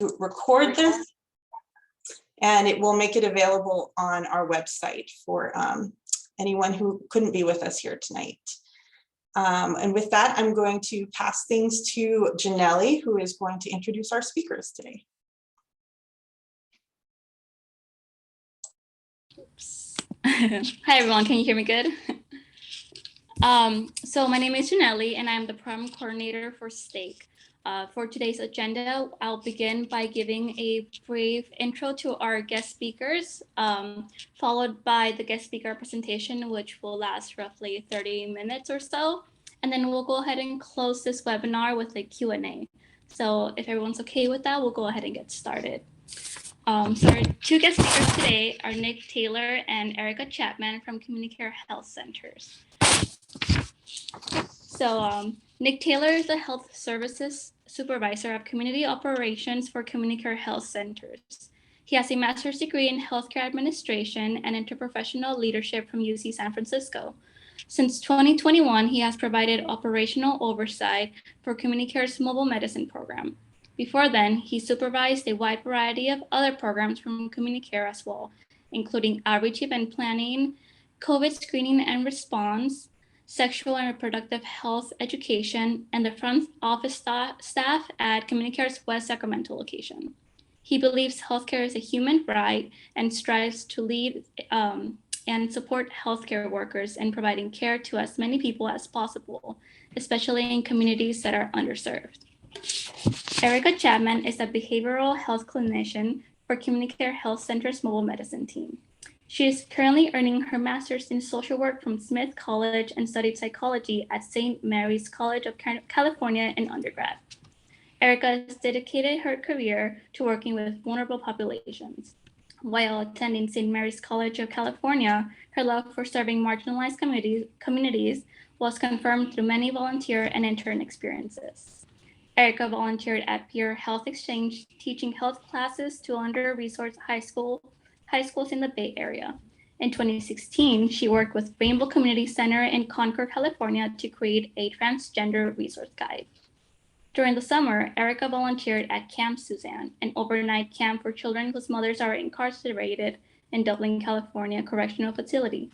record this, and it will make it available on our website for anyone who couldn't be with us here tonight. And with that, I'm going to pass things to Janelle, who is going to introduce our speakers today. Oops. Hi, everyone. Can you hear me good? So my name is Janelle, and I'm the program coordinator for STEAC. For today's agenda, I'll begin by giving a brief intro to our guest speakers, followed by the guest speaker presentation, which will last roughly 30 minutes or so. And then we'll go ahead and close this webinar with a Q&A. So if everyone's okay with that, we'll go ahead and get started. So our two guest speakers today are Nick Taylor and Erica Chapman from CommuniCare Health Centers. So Nick Taylor is the Health Services Supervisor of Community Operations for CommuniCare Health Centers. He has a master's degree in healthcare administration and interprofessional leadership from UC San Francisco. Since 2021, he has provided operational oversight for CommuniCare's mobile medicine program. Before then, he supervised a wide variety of other programs from CommuniCare as well, including outreach event planning, COVID screening and response, sexual and reproductive health education, and the front office staff at CommuniCare's West Sacramento location. He believes healthcare is a human right and strives to lead and support healthcare workers in providing care to as many people as possible, especially in communities that are underserved. Erica Chapman is a behavioral health clinician for CommuniCare Health Center's mobile medicine team. She is currently earning her master's in social work from Smith College and studied psychology at St. Mary's College of California in undergrad. Erica has dedicated her career to working with vulnerable populations. While attending St. Mary's College of California, her love for serving marginalized communities was confirmed through many volunteer and intern experiences. Erica volunteered at Peer Health Exchange, teaching health classes to under-resourced high schools in the Bay Area. In 2016, she worked with Rainbow Community Center in Concord, California to create a transgender resource guide. During the summer, Erica volunteered at Camp Suzanne, an overnight camp for children whose mothers are incarcerated in Dublin, California correctional facility.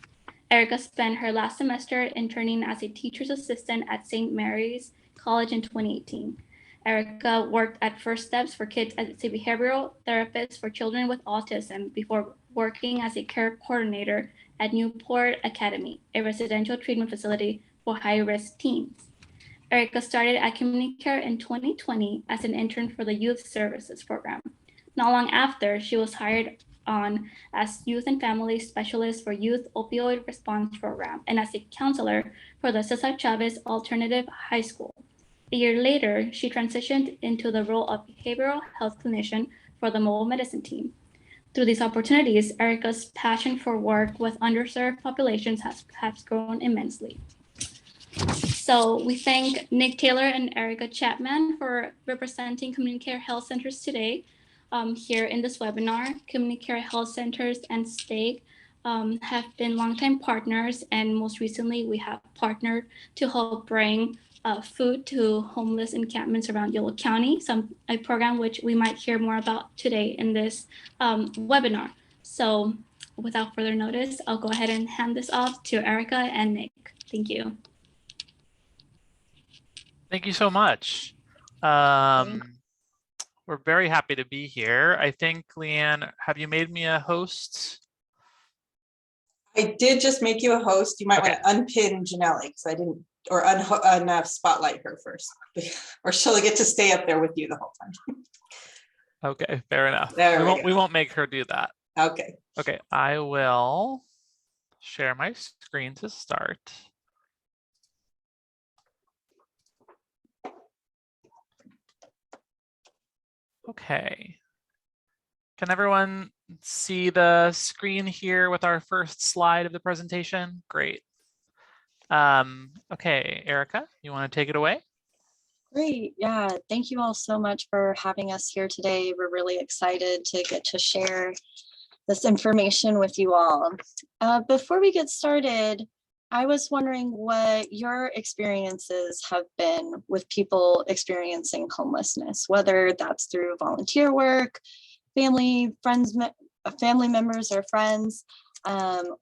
Erica spent her last semester interning as a teacher's assistant at St. Mary's College in 2018. Erica worked at First Steps for Kids as a behavioral therapist for children with autism before working as a care coordinator at Newport Academy, a residential treatment facility for high-risk teens. Erica started at CommuniCare in 2020 as an intern for the Youth Services Program. Not long after, she was hired on as Youth and Family Specialist for Youth Opioid Response Program and as a counselor for the Cesar Chavez Alternative High School. A year later, she transitioned into the role of behavioral health clinician for the mobile medicine team. Through these opportunities, Erica's passion for work with underserved populations has grown immensely. So we thank Nick Taylor and Erica Chapman for representing CommuniCare Health Centers today here in this webinar. CommuniCare Health Centers and STEAC have been longtime partners, and most recently we have partnered to help bring food to homeless encampments around Yolo County, a program which we might hear more about today in this webinar. So without further notice, I'll go ahead and hand this off to Erica and Nick. Thank you. Thank you so much. We're very happy to be here. I think, Leanne, have you made me a host? I did just make you a host. You might want to unpin Janelle because I didn't, or spotlight her first, or she'll get to stay up there with you the whole time. Okay, fair enough. We won't make her do that. Okay. Okay, I will share my screen to start. Okay. Can everyone see the screen here with our first slide of the presentation? Great. Okay, Erica, you want to take it away? Great. Yeah, thank you all so much for having us here today. We're really excited to get to share this information with you all. Before we get started, I was wondering what your experiences have been with people experiencing homelessness, whether that's through volunteer work, family, friends, family members or friends,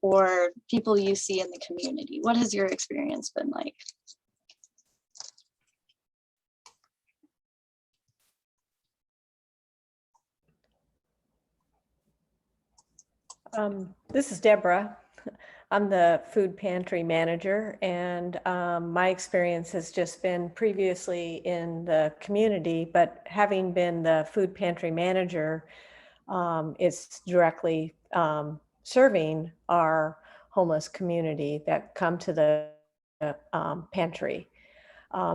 or people you see in the community. What has your experience been like? This is Deborah. I'm the food pantry manager, and my experience has just been previously in the community, but having been the food pantry manager, it's directly serving our homeless community that come to the pantry.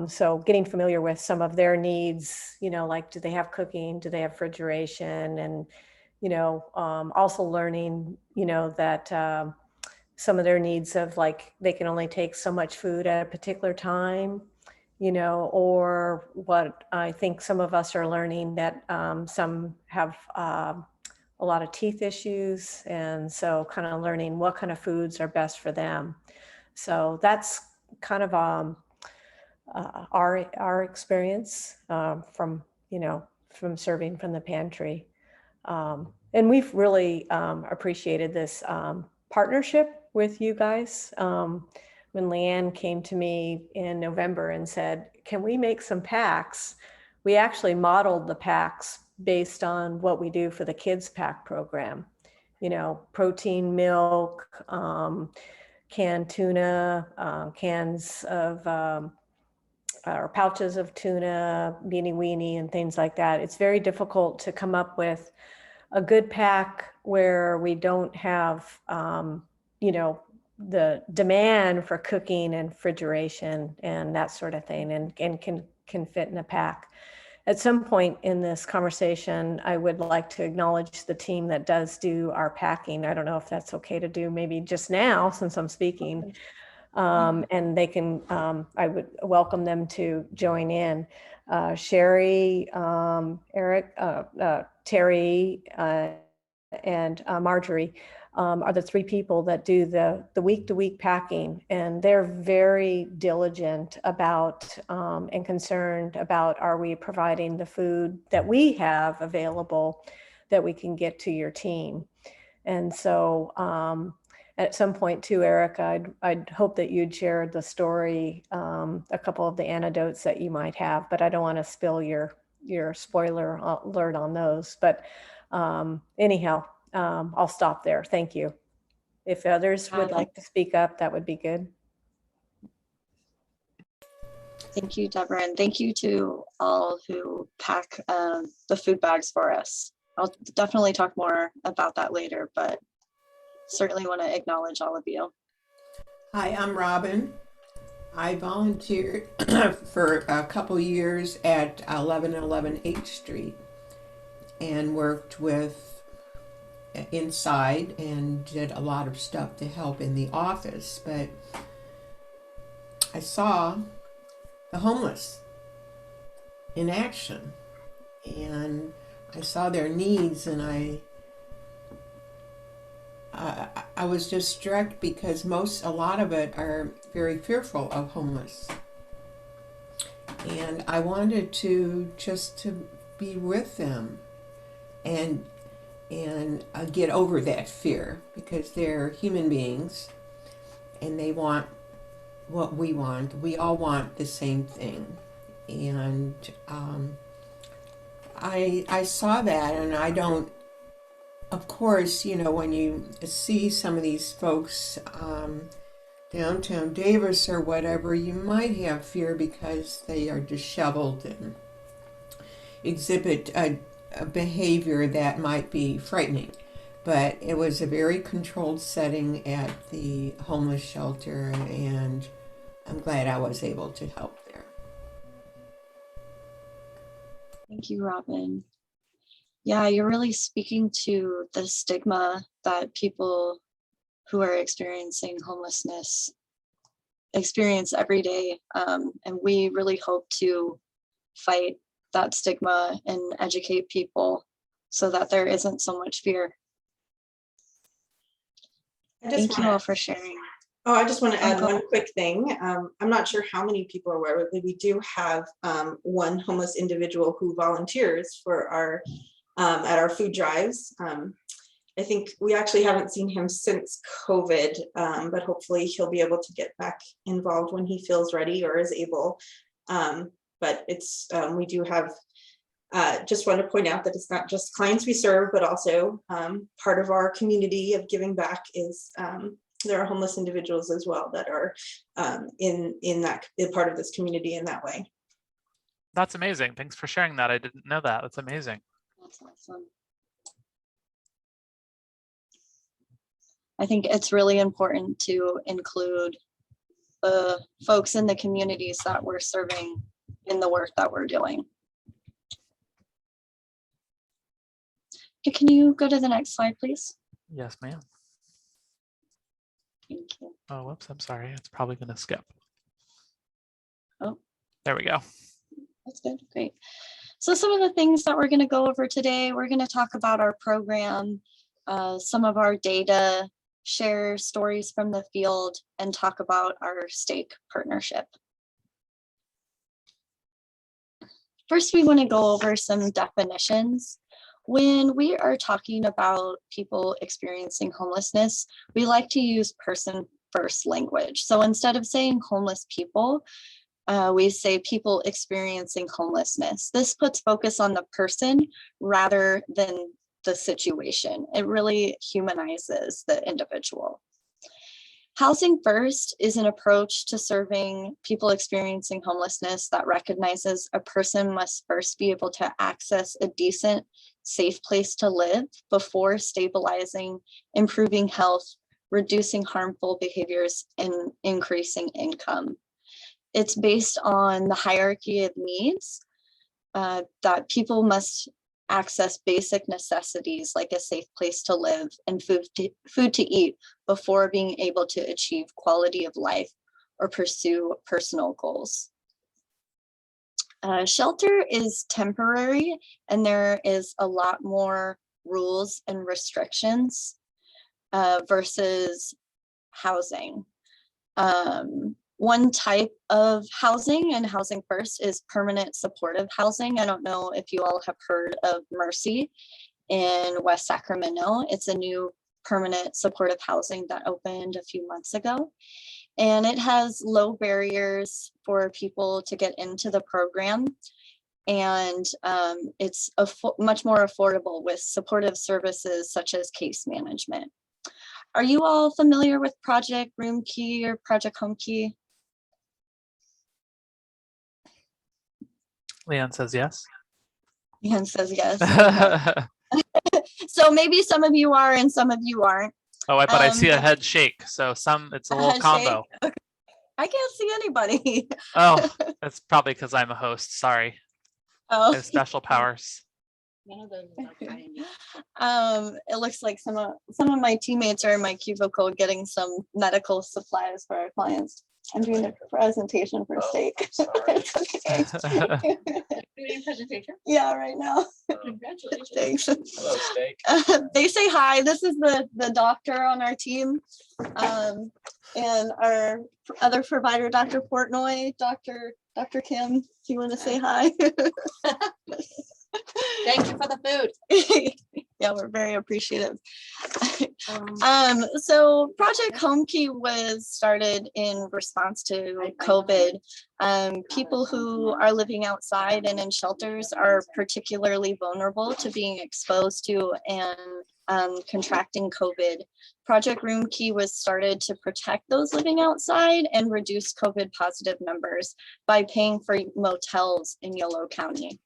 So getting familiar with some of their needs, like do they have cooking, do they have refrigeration, and also learning, that some of their needs of like they can only take so much food at a particular time, or what I think some of us are learning that some have a lot of teeth issues, and so kind of learning what kind of foods are best for them. So that's kind of our experience from serving from the pantry. And we've really appreciated this partnership with you guys. When Leanne came to me in November and said, can we make some packs? We actually modeled the packs based on what we do for the kids pack program. Protein milk, canned tuna, cans of or pouches of tuna, beanie weenie, and things like that. It's very difficult to come up with a good pack where we don't have, the demand for cooking and refrigeration and that sort of thing, and can fit in a pack. At some point in this conversation, I would like to acknowledge the team that does do our packing. I don't know if that's okay to do maybe just now since I'm speaking. And they can, I would welcome them to join in. Sherry, Eric, Terry, and Marjorie are the three people that do the week-to-week packing, and they're very diligent about and concerned about, are we providing the food that we have available that we can get to your team? And so at some point too, Eric, I'd hope that you'd share the story, a couple of the anecdotes that you might have, but I don't want to spill your spoiler alert on those. But anyhow, I'll stop there. Thank you. If others would like to speak up, that would be good. Thank you, Deborah, and thank you to all who pack the food bags for us. I'll definitely talk more about that later, but certainly want to acknowledge all of you. Hi, I'm Robin. I volunteered for a couple years at 1111 H Street and worked with inside and did a lot of stuff to help in the office, but I saw the homeless in action and I saw their needs, and I was just struck because a lot of it are very fearful of homeless, and I wanted to be with them and get over that fear, because they're human beings and they want what we want. We all want the same thing, and I saw that, and I don't. Of course, when you see some of these folks downtown Davis or whatever, you might have fear because they are disheveled and exhibit a behavior that might be frightening. But it was a very controlled setting at the homeless shelter, and I'm glad I was able to help there. Thank you, Robin. Yeah, you're really speaking to the stigma that people who are experiencing homelessness experience every day. And we really hope to fight that stigma and educate people so that there isn't so much fear. Thank you all for sharing. Oh, I just want to add one quick thing. I'm not sure how many people are aware, but we do have one homeless individual who volunteers for our at our food drives. I think we actually haven't seen him since COVID, but hopefully he'll be able to get back involved when he feels ready or is able. But it's we do have. Just want to point out that it's not just clients we serve, but also part of our community of giving back is there are homeless individuals as well that are in part of this community in that way. That's amazing. Thanks for sharing that. I didn't know that. That's amazing. That's awesome. I think it's really important to include the folks in the communities that we're serving in the work that we're doing. Okay, can you go to the next slide, please? Yes, ma'am. Thank you. Oh, whoops. I'm sorry. It's probably going to skip. Oh, there we go. That's good. Great. So some of the things that we're going to go over today, we're going to talk about our program, some of our data, share stories from the field, and talk about our STEAC partnership. First, we want to go over some definitions. When we are talking about people experiencing homelessness, we like to use person-first language. So instead of saying homeless people, we say people experiencing homelessness. This puts focus on the person rather than the situation. It really humanizes the individual. Housing First is an approach to serving people experiencing homelessness that recognizes a person must first be able to access a decent, safe place to live before stabilizing, improving health, reducing harmful behaviors, and increasing income. It's based on the hierarchy of needs that people must access basic necessities like a safe place to live and food to eat before being able to achieve quality of life or pursue personal goals. Shelter is temporary, and there is a lot more rules and restrictions versus housing. One type of housing and Housing First is permanent supportive housing. I don't know if you all have heard of Mercy in West Sacramento. It's a new permanent supportive housing that opened a few months ago. And it has low barriers for people to get into the program. And it's much more affordable with supportive services such as case management. Are you all familiar with Project Room Key or Project Home Key? Leanne says yes. Leanne says yes. Okay. So maybe some of you are and some of you aren't. Oh, but I see a head shake. So it's a little combo. Okay. I can't see anybody. Oh, that's probably because I'm a host. Sorry. Oh. I have special powers. None of those it looks like some of my teammates are in my cubicle getting some medical supplies for our clients. I'm doing a presentation for STEAC. It's okay. Doing a presentation? Yeah, right now. Congratulations. Thanks. Hello, STEAC. They say hi. This is the doctor on our team, and our other provider, Dr. Portnoy, Dr. Kim. Do you want to say hi? Thank you for the food. Yeah, we're very appreciative. So Project Home Key was started in response to COVID. People who are living outside and in shelters are particularly vulnerable to being exposed to and contracting COVID. Project Room Key was started to protect those living outside and reduce COVID positive numbers by paying for motels in Yolo County.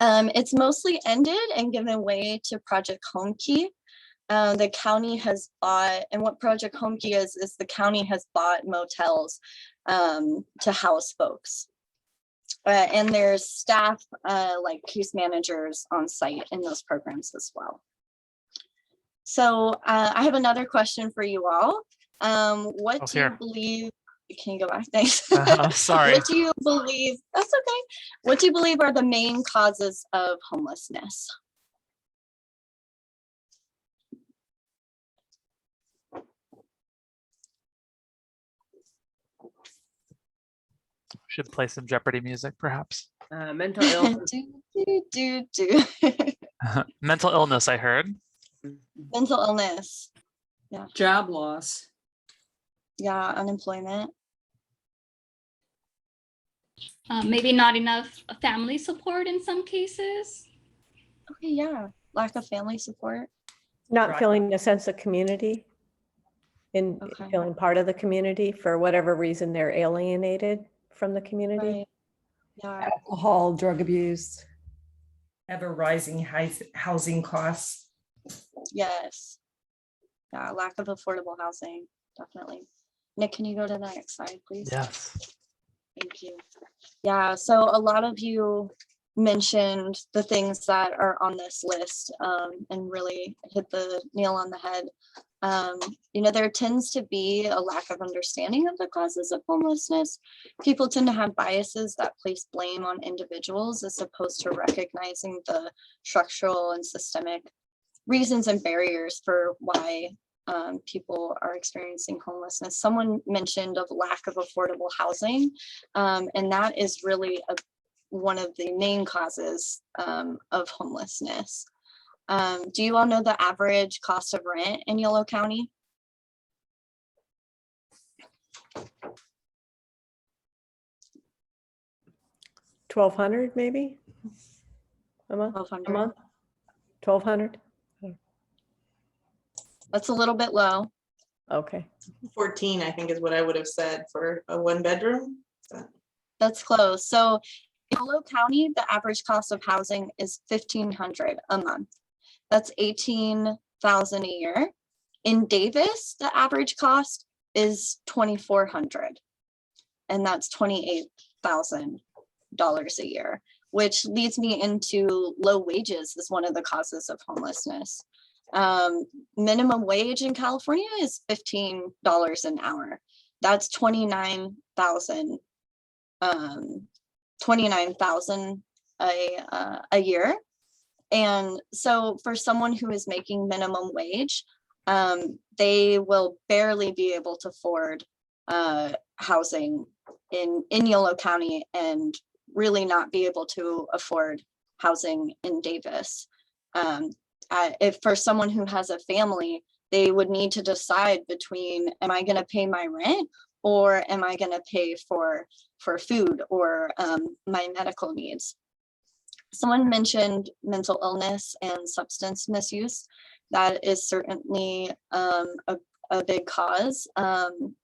It's mostly ended and given way to Project Home Key. The county has bought, and what Project Home Key is the county has bought motels to house folks. And there's staff like case managers on site in those programs as well. So I have another question for you all. What do you believe? Can you go back? Thanks. Sorry. What do you believe? That's okay. What do you believe are the main causes of homelessness? Should play some Jeopardy music, perhaps. Mental illness. Do. Mental illness, I heard. Mental illness. Job loss. Yeah, unemployment. Maybe not enough family support in some cases. Okay, yeah. Lack of family support. Not Right. feeling a sense of community, in Okay. feeling part of the community for whatever reason they're alienated from the community. Right. Yeah. Alcohol, drug abuse, ever rising housing costs. Yes. Yeah, lack of affordable housing, definitely. Nick, can you go to the next slide, please? Yes. Thank you. Yeah, so a lot of you mentioned the things that are on this list and really hit the nail on the head. There tends to be a lack of understanding of the causes of homelessness. People tend to have biases that place blame on individuals as opposed to recognizing the structural and systemic reasons and barriers for why people are experiencing homelessness. Someone mentioned of lack of affordable housing, and that is really one of the main causes of homelessness. Do you all know the average cost of rent in Yolo County? $1,200 maybe a month. $1,200. 1,200. That's a little bit low. Okay. 14, I think is what I would have said for a 1-bedroom. That's close. So in Yolo County, the average cost of housing is $1,500 a month. That's $18,000 a year. In Davis, the average cost is $2,400, and that's $28,000 a year, which leads me into low wages is one of the causes of homelessness. Minimum wage in California is $15 an hour. That's $29,000 a year. And so for someone who is making minimum wage, they will barely be able to afford housing in Yolo County and really not be able to afford housing in Davis. If for someone who has a family, they would need to decide between, am I going to pay my rent or am I going to pay for food or my medical needs? Someone mentioned mental illness and substance misuse. That is certainly a big cause. And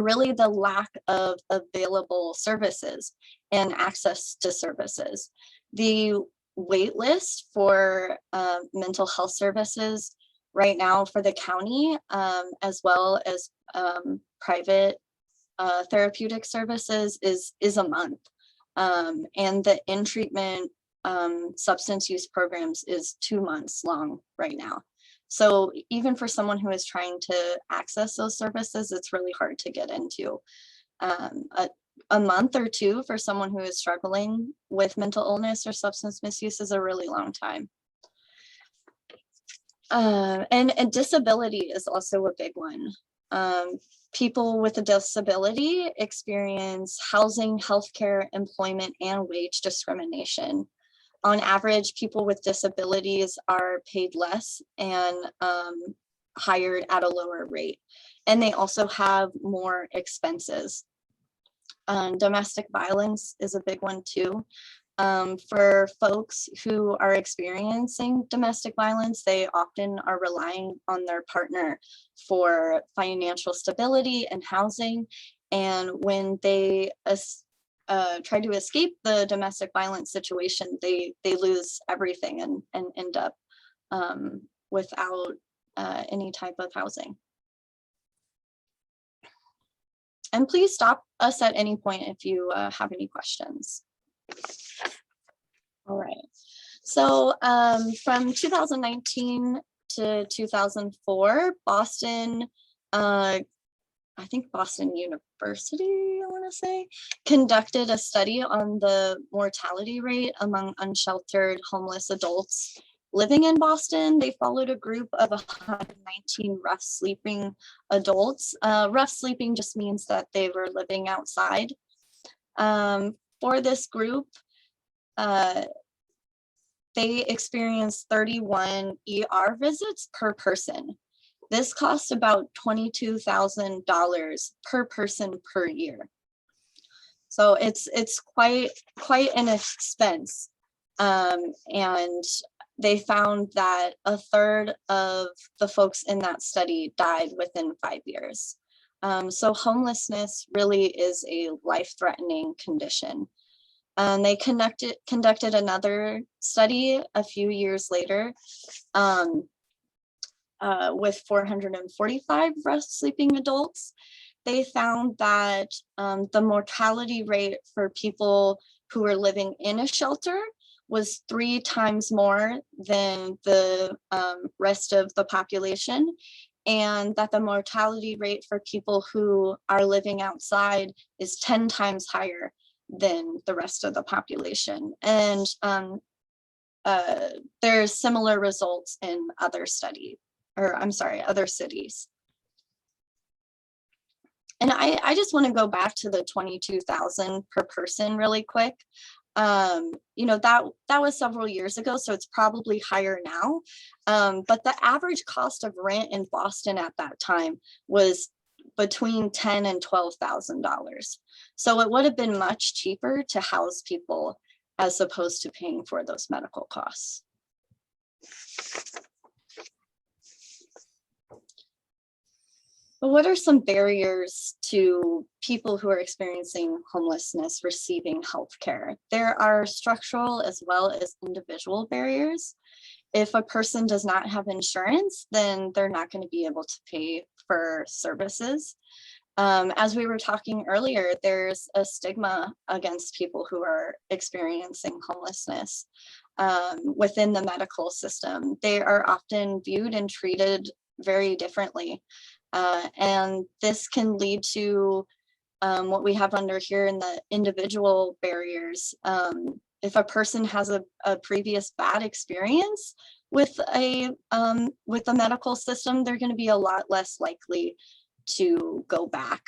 really the lack of available services and access to services. The wait list for mental health services right now for the county, as well as private therapeutic services is a month. And the in-treatment substance use programs is 2 months long right now. So even for someone who is trying to access those services, it's really hard to get into. A month or two for someone who is struggling with mental illness or substance misuse is a really long time. And disability is also a big one. People with a disability experience housing, healthcare, employment, and wage discrimination. On average, people with disabilities are paid less and hired at a lower rate. And they also have more expenses. Domestic violence is a big one too. For folks who are experiencing domestic violence, they often are relying on their partner for financial stability and housing. And when they try to escape the domestic violence situation, they lose everything and end up without any type of housing. And please stop us at any point if you have any questions. All right. So from 2019 to 2004, Boston, I think Boston University, I want to say, conducted a study on the mortality rate among unsheltered homeless adults living in Boston. They followed a group of 119 rough sleeping adults. Rough sleeping just means that they were living outside For this group, they experienced 31 ER visits per person. This costs about $22,000 per person per year. So it's quite an expense. And they found that a third of the folks in that study died within 5 years. So homelessness really is a life-threatening condition. They conducted another study a few years later with 445 rest sleeping adults. They found that the mortality rate for people who were living in a shelter was 3 times more than the rest of the population, and that the mortality rate for people who are living outside is 10 times higher than the rest of the population. And there's similar results in other studies, or I'm sorry, other cities. And I just want to go back to the 22,000 per person really quick. You know, that was several years ago, so it's probably higher now. But the average cost of rent in Boston at that time was between $10,000 and $12,000. So it would have been much cheaper to house people as opposed to paying for those medical costs. But what are some barriers to people who are experiencing homelessness receiving health care? There are structural as well as individual barriers. If a person does not have insurance, then they're not going to be able to pay for services. As we were talking earlier, there's a stigma against people who are experiencing homelessness within the medical system. They are often viewed and treated very differently. And this can lead to what we have under here in the individual barriers. If a person has a previous bad experience with the medical system, they're going to be a lot less likely to go back.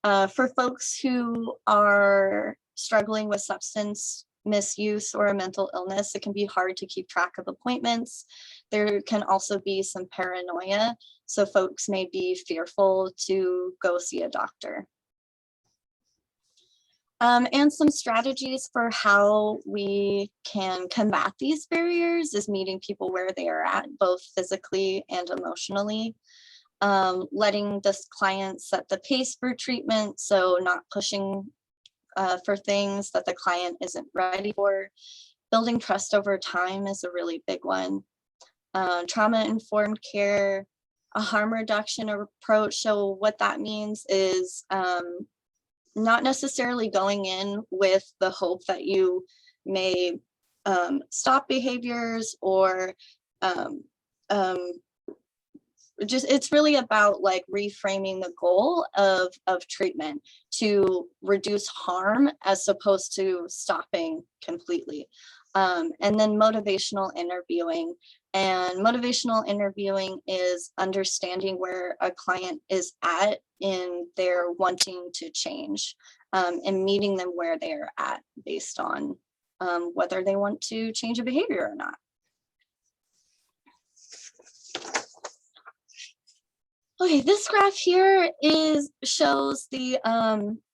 For folks who are struggling with substance misuse or a mental illness, it can be hard to keep track of appointments. There can also be some paranoia, so folks may be fearful to go see a doctor. And some strategies for how we can combat these barriers is meeting people where they are at, both physically and emotionally. Letting this client set the pace for treatment, so not pushing for things that the client isn't ready for. Building trust over time is a really big one. Trauma-informed care, a harm reduction approach. So what that means is not necessarily going in with the hope that you may stop behaviors or it's really about like reframing the goal of treatment to reduce harm as opposed to stopping completely. And then motivational interviewing. And motivational interviewing is understanding where a client is at in their wanting to change, and meeting them where they're at based on whether they want to change a behavior or not. Okay, this graph here shows the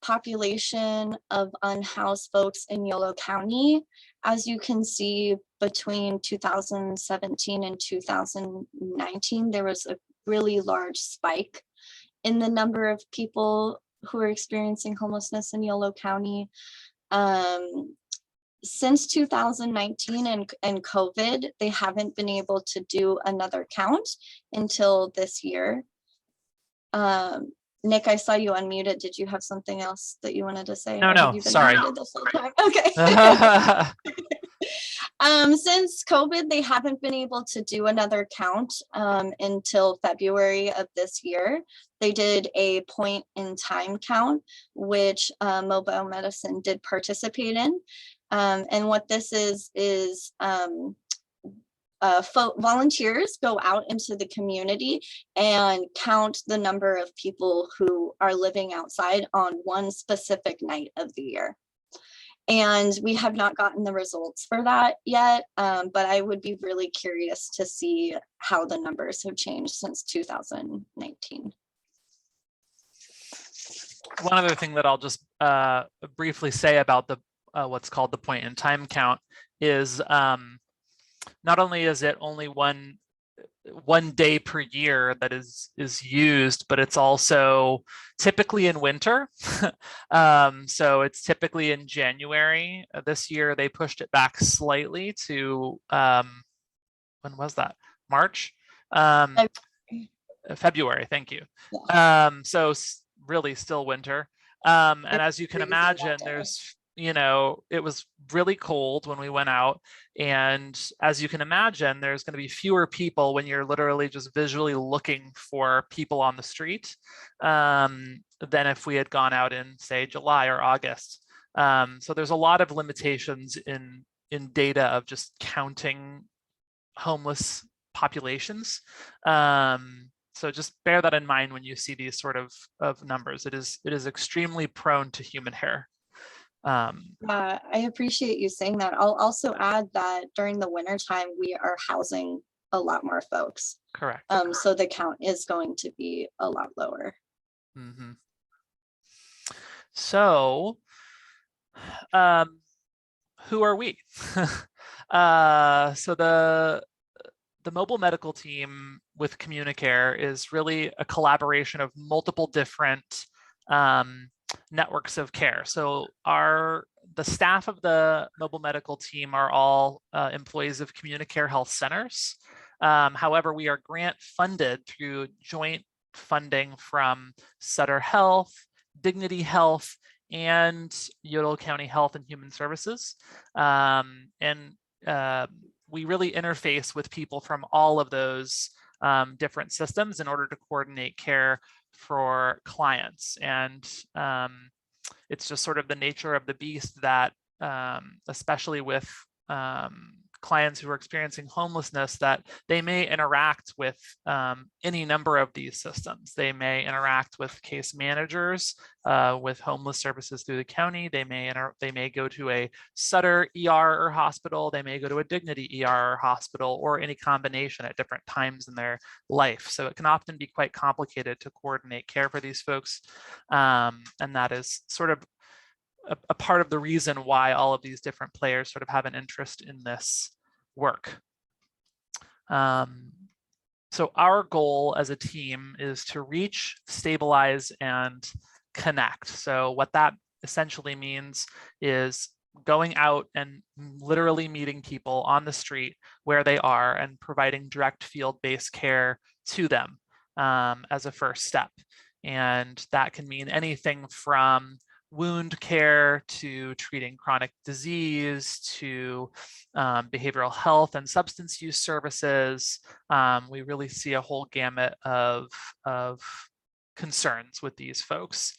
population of unhoused folks in Yolo County. As you can see, between 2017 and 2019, there was a really large spike in the number of people who are experiencing homelessness in Yolo County. Since 2019 and COVID, they haven't been able to do another count until this year. Nick, I saw you unmuted. Did you have something else that you wanted to say? No, sorry. This whole time? Okay. Since COVID, they haven't been able to do another count until February of this year. They did a point in time count, which mobile medicine did participate in. And what this is volunteers go out into the community and count the number of people who are living outside on one specific night of the year. And we have not gotten the results for that yet, but I would be really curious to see how the numbers have changed since 2019. One other thing that I'll just briefly say about the what's called the point in time count is not only is it only one day per year that is used, but it's also typically in winter. So it's typically in January. This year they pushed it back slightly to when was that? March? February, thank you. So really still winter. And as you can imagine, there's, you know, it was really cold when we went out. And as you can imagine, there's going to be fewer people when you're literally just visually looking for people on the street than if we had gone out in, say, July or August. So there's a lot of limitations in data of just counting homeless populations. So just bear that in mind when you see these sort of numbers. It is extremely prone to human error. I appreciate you saying that. I'll also add that during the winter time, we are housing a lot more folks. Correct. So the count is going to be a lot lower. Mm-hmm. So, who are we? So the mobile medical team with CommuniCare is really a collaboration of multiple different networks of care. So the staff of the mobile medical team are all employees of CommuniCare health centers. However, we are grant funded through joint funding from Sutter Health, Dignity Health, and Yolo County Health and Human Services. We really interface with people from all of those different systems in order to coordinate care for clients. And it's just sort of the nature of the beast that, especially with clients who are experiencing homelessness, that they may interact with any number of these systems. They may interact with case managers, with homeless services through the county. They may go to a Sutter ER or hospital. They may go to a Dignity ER or hospital, or any combination at different times in their life. So it can often be quite complicated to coordinate care for these folks. And that is sort of a part of the reason why all of these different players sort of have an interest in this work. So our goal as a team is to reach, stabilize, and connect. So what that essentially means is going out and literally meeting people on the street where they are and providing direct field-based care to them as a first step. And that can mean anything from wound care to treating chronic disease to behavioral health and substance use services. We really see a whole gamut of concerns with these folks.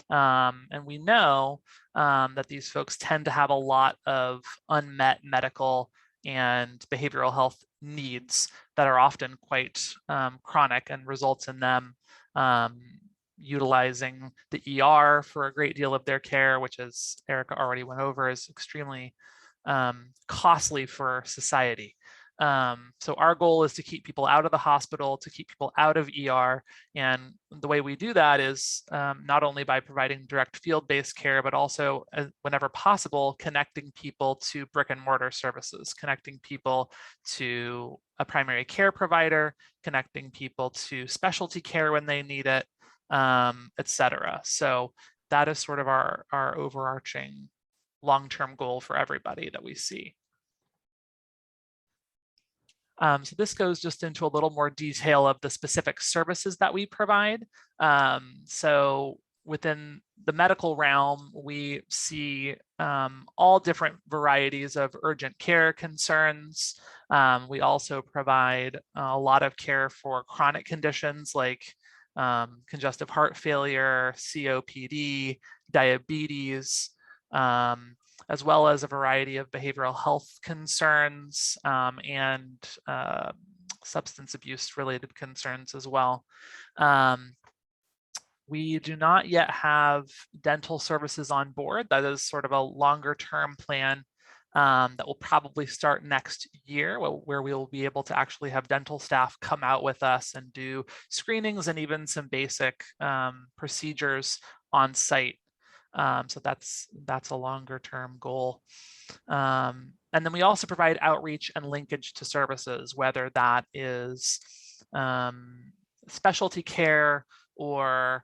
And we know that these folks tend to have a lot of unmet medical and behavioral health needs that are often quite chronic, and results in them utilizing the ER for a great deal of their care, which, as Erica already went over, is extremely costly for society. So our goal is to keep people out of the hospital, to keep people out of ER. And the way we do that is not only by providing direct field-based care, but also, whenever possible, connecting people to brick and mortar services, connecting people to a primary care provider, connecting people to specialty care when they need it, etc. So that is sort of our overarching long-term goal for everybody that we see. So this goes just into a little more detail of the specific services that we provide. So within the medical realm, we see all different varieties of urgent care concerns. We also provide a lot of care for chronic conditions like congestive heart failure, COPD, diabetes, as well as a variety of behavioral health concerns and substance abuse related concerns as well. We do not yet have dental services on board. That is sort of a longer term plan that will probably start next year, where we will be able to actually have dental staff come out with us and do screenings and even some basic procedures on site. So that's a longer term goal. And then we also provide outreach and linkage to services, whether that is specialty care or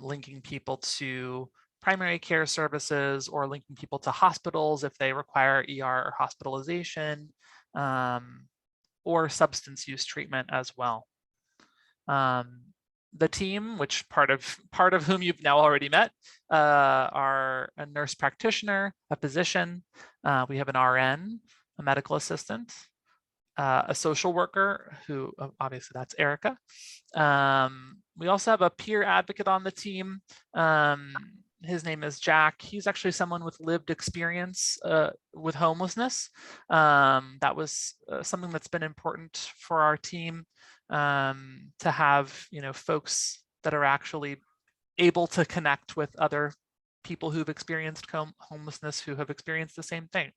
linking people to primary care services, or linking people to hospitals if they require ER or hospitalization, or substance use treatment as well. The team, which part of whom you've now already met, are a nurse practitioner, a physician, we have an RN, a medical assistant, a social worker, who obviously that's Erica. We also have a peer advocate on the team. His name is Jack. He's actually someone with lived experience with homelessness. That was something that's been important for our team, to have, folks that are actually able to connect with other people who've experienced homelessness, who have experienced the same thing.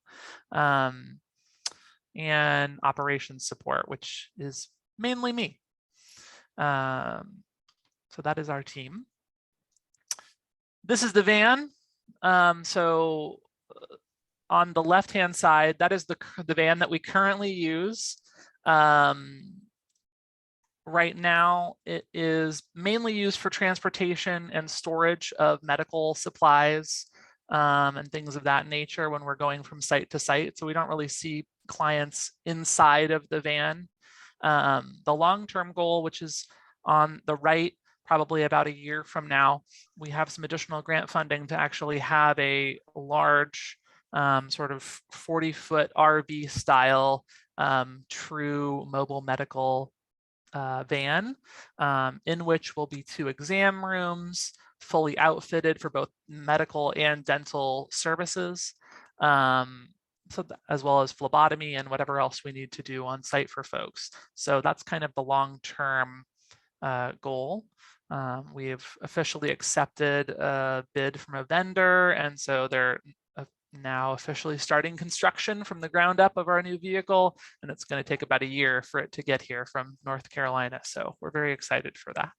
And operations support, which is mainly me. So that is our team. This is the van. So on the left-hand side, that is the van that we currently use. Right now, it is mainly used for transportation and storage of medical supplies and things of that nature when we're going from site to site. So we don't really see clients inside of the van. The long-term goal, which is on the right, probably about a year from now, we have some additional grant funding to actually have a large sort of 40-foot RV style true mobile medical van, in which will be 2 exam rooms, fully outfitted for both medical and dental services, as well as phlebotomy and whatever else we need to do on site for folks. So that's kind of the long-term goal. We have officially accepted a bid from a vendor, and so they're now officially starting construction from the ground up of our new vehicle, and it's going to take about a year for it to get here from North Carolina. So we're very excited for that.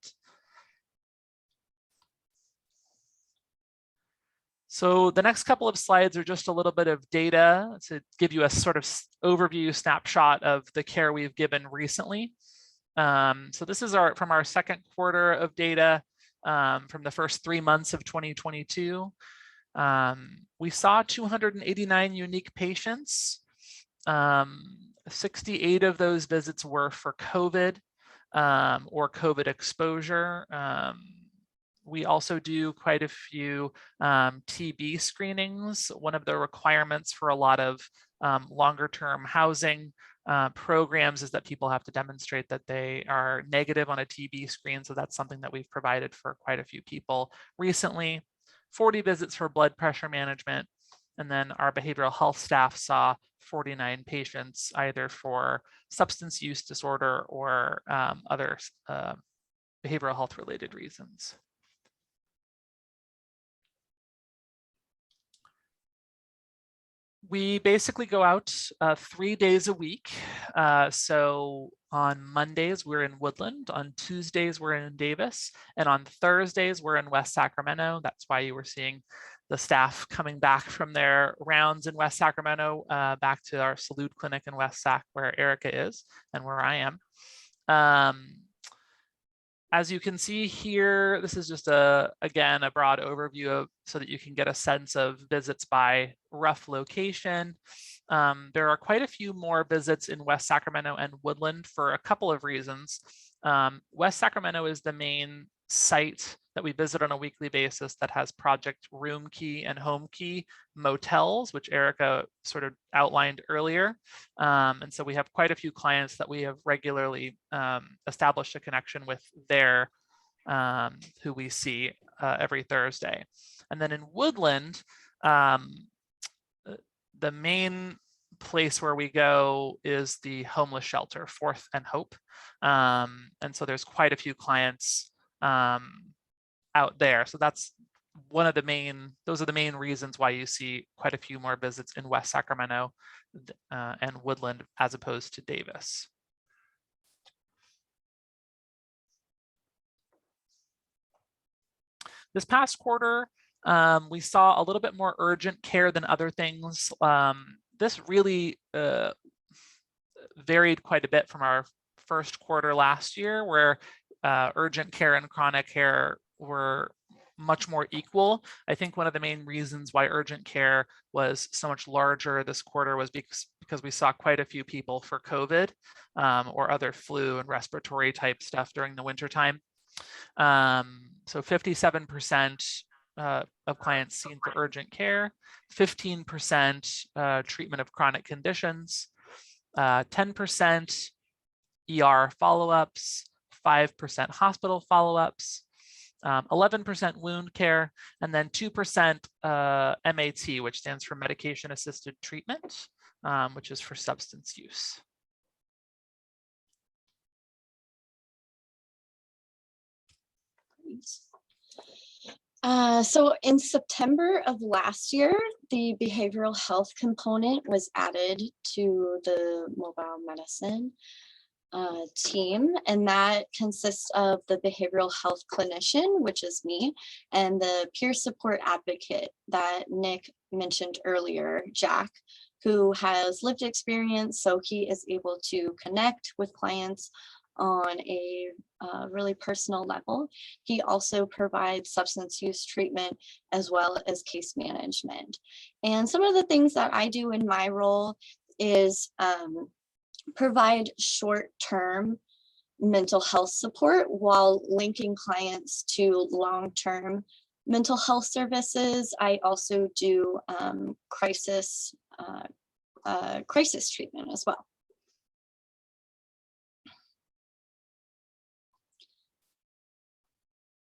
So the next couple of slides are just a little bit of data to give you a sort of overview snapshot of the care we've given recently. So this is from our second quarter of data from the first 3 months of 2022. We saw 289 unique patients. 68 of those visits were for COVID or COVID exposure. We also do quite a few TB screenings. One of the requirements for a lot of longer term housing programs is that people have to demonstrate that they are negative on a TB screen. So that's something that we've provided for quite a few people recently. 40 visits for blood pressure management. And then our behavioral health staff saw 49 patients either for substance use disorder or other behavioral health related reasons. We basically go out 3 days a week. So on Mondays, we're in Woodland. On Tuesdays, we're in Davis. And on Thursdays, we're in West Sacramento. That's why you were seeing the staff coming back from their rounds in West Sacramento back to our Salute Clinic in West Sac, where Erica is and where I am. As you can see here, this is just again, a broad overview so that you can get a sense of visits by rough location. There are quite a few more visits in West Sacramento and Woodland for a couple of reasons. West Sacramento is the main site that we visit on a weekly basis that has Project Room Key and Home Key motels, which Erica sort of outlined earlier. And so we have quite a few clients that we have regularly established a connection with there, who we see every Thursday. And then in Woodland, the main place where we go is the homeless shelter, Fourth and Hope. And so there's quite a few clients out there. So that's one of the main, those are the main reasons why you see quite a few more visits in West Sacramento and Woodland as opposed to Davis. This past quarter, we saw a little bit more urgent care than other things. This really varied quite a bit from our first quarter last year, where urgent care and chronic care were much more equal. I think one of the main reasons why urgent care was so much larger this quarter was because we saw quite a few people for COVID or other flu and respiratory type stuff during the wintertime. So 57% of clients seen for urgent care, 15% treatment of chronic conditions, 10% ER follow-ups, 5% hospital follow-ups, 11% wound care, and then 2% MAT, which stands for medication-assisted treatment, which is for substance use. So in September of last year, the behavioral health component was added to the mobile medicine team, and that consists of the behavioral health clinician, which is me, and the peer support advocate that Nick mentioned earlier, Jack, who has lived experience, so he is able to connect with clients on a really personal level. He also provides substance use treatment as well as case management. And some of the things that I do in my role is provide short-term mental health support while linking clients to long-term mental health services. I also do crisis treatment as well.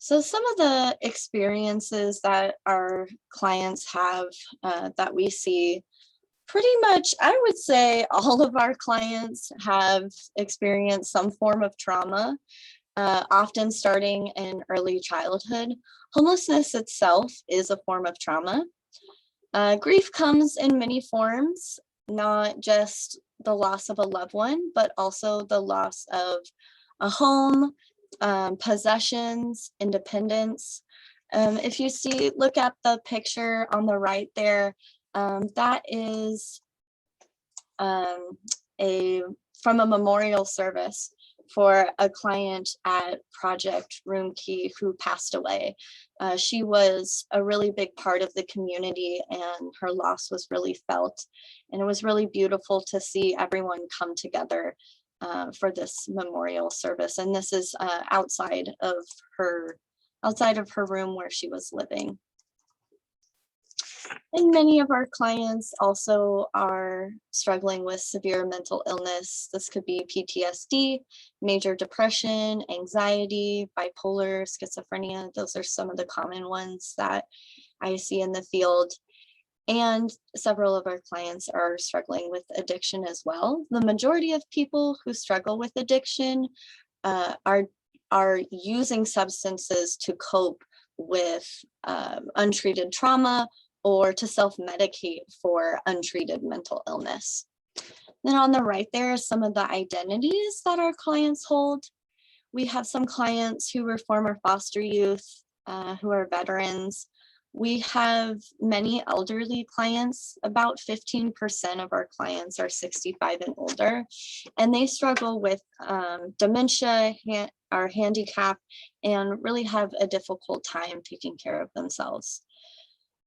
So some of the experiences that our clients have that we see, pretty much, I would say all of our clients have experienced some form of trauma, often starting in early childhood. Homelessness itself is a form of trauma. Grief comes in many forms, not just the loss of a loved one, but also the loss of a home, possessions, independence. If you look at the picture on the right there, that is from a memorial service for a client at Project Room Key who passed away. She was a really big part of the community and her loss was really felt. And it was really beautiful to see everyone come together for this memorial service. And this is outside of her room where she was living. And many of our clients also are struggling with severe mental illness. This could be PTSD, major depression, anxiety, bipolar, schizophrenia. Those are some of the common ones that I see in the field. And several of our clients are struggling with addiction as well. The majority of people who struggle with addiction are using substances to cope with untreated trauma or to self-medicate for untreated mental illness. Then on the right there are some of the identities that our clients hold. We have some clients who were former foster youth, who are veterans. We have many elderly clients. About 15% of our clients are 65 and older, and they struggle with dementia, are handicapped, and really have a difficult time taking care of themselves.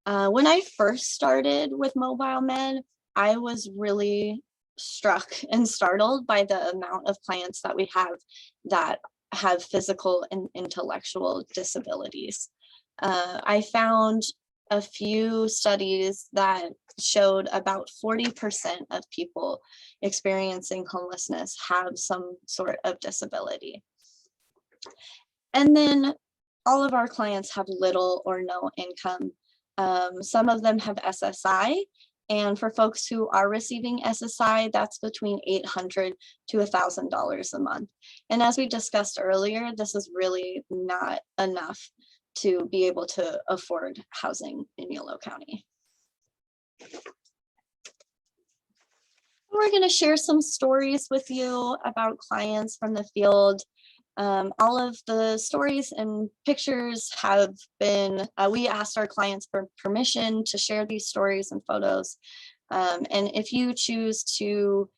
When I first started with Mobile Med, I was really struck and startled by the amount of clients that we have that have physical and intellectual disabilities. I found a few studies that showed about 40% of people experiencing homelessness have some sort of disability. And then all of our clients have little or no income. Some of them have SSI, And for folks who are receiving SSI, that's between $800 to $1,000 a month. And as we discussed earlier, this is really not enough to be able to afford housing in Yolo County. We're going to share some stories with you about clients from the field. All of the stories and pictures have been, we asked our clients for permission to share these stories and photos. And if you choose to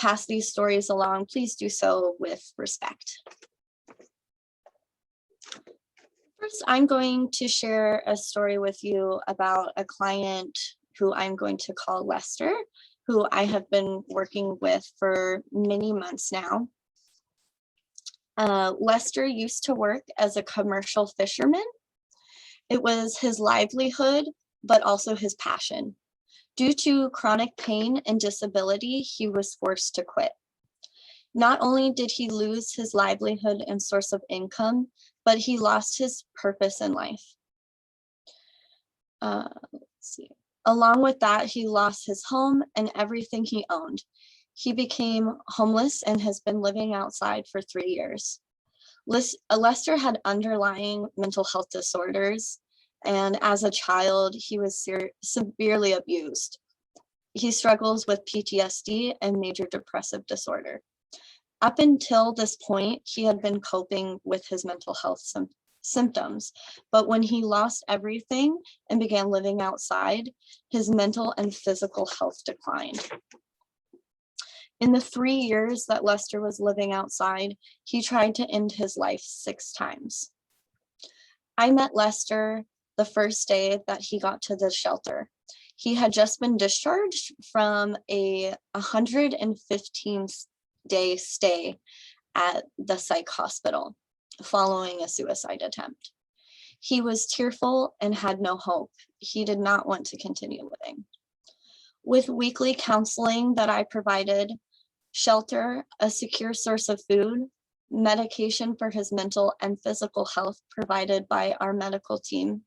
pass these stories along, please do so with respect. First, I'm going to share a story with you about a client who I'm going to call Lester, who I have been working with for many months now. Lester used to work as a commercial fisherman. It was his livelihood, but also his passion. Due to chronic pain and disability, he was forced to quit. Not only did he lose his livelihood and source of income, but he lost his purpose in life. Let's see. Along with that, he lost his home and everything he owned. He became homeless and has been living outside for 3 years. Lester had underlying mental health disorders, and as a child, he was severely abused. He struggles with PTSD and major depressive disorder. Up until this point, he had been coping with his mental health symptoms, but when he lost everything and began living outside, his mental and physical health declined. In the 3 years that Lester was living outside, he tried to end his life 6 times. I met Lester the first day that he got to the shelter. He had just been discharged from a 115-day stay at the psych hospital following a suicide attempt. He was tearful and had no hope. He did not want to continue living. With weekly counseling that I provided, shelter, a secure source of food, medication for his mental and physical health provided by our medical team,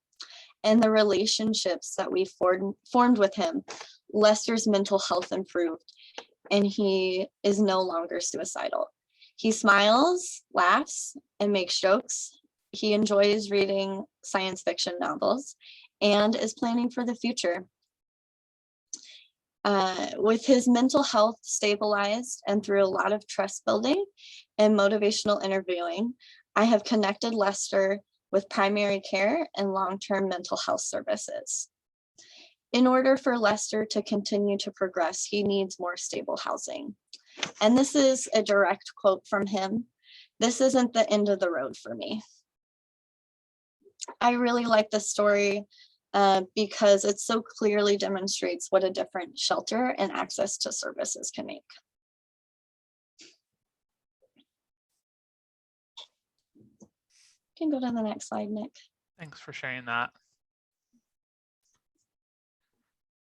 and the relationships that we formed with him, Lester's mental health improved, and he is no longer suicidal. He smiles, laughs, and makes jokes. He enjoys reading science fiction novels and is planning for the future. With his mental health stabilized and through a lot of trust building and motivational interviewing, I have connected Lester with primary care and long-term mental health services. In order for Lester to continue to progress, he needs more stable housing. And this is a direct quote from him. "This isn't the end of the road for me." I really like this story because it so clearly demonstrates what a different shelter and access to services can make. You can go to the next slide, Nick. Thanks for sharing that.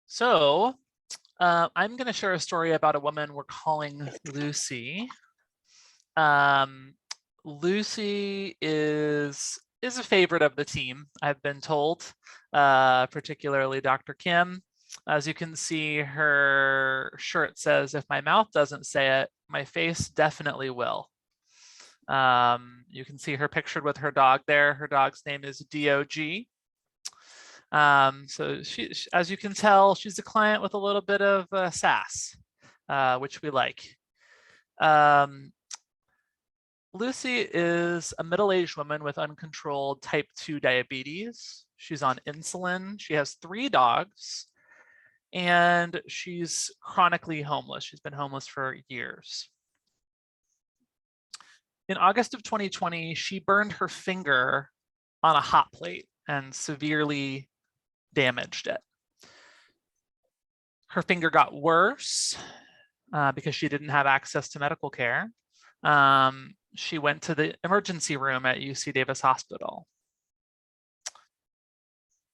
So I'm going to share a story about a woman we're calling Lucy. Lucy is a favorite of the team, I've been told, particularly Dr. Kim. As you can see, her shirt says, "If my mouth doesn't say it, my face definitely will." You can see her pictured with her dog there. Her dog's name is DOG. So she, as you can tell, she's a client with a little bit of sass, which we like. Lucy is a middle-aged woman with uncontrolled type 2 diabetes. She's on insulin. She has 3 dogs, and she's chronically homeless. She's been homeless for years. In August of 2020, she burned her finger on a hot plate and severely damaged it. Her finger got worse because she didn't have access to medical care. She went to the emergency room at UC Davis Hospital.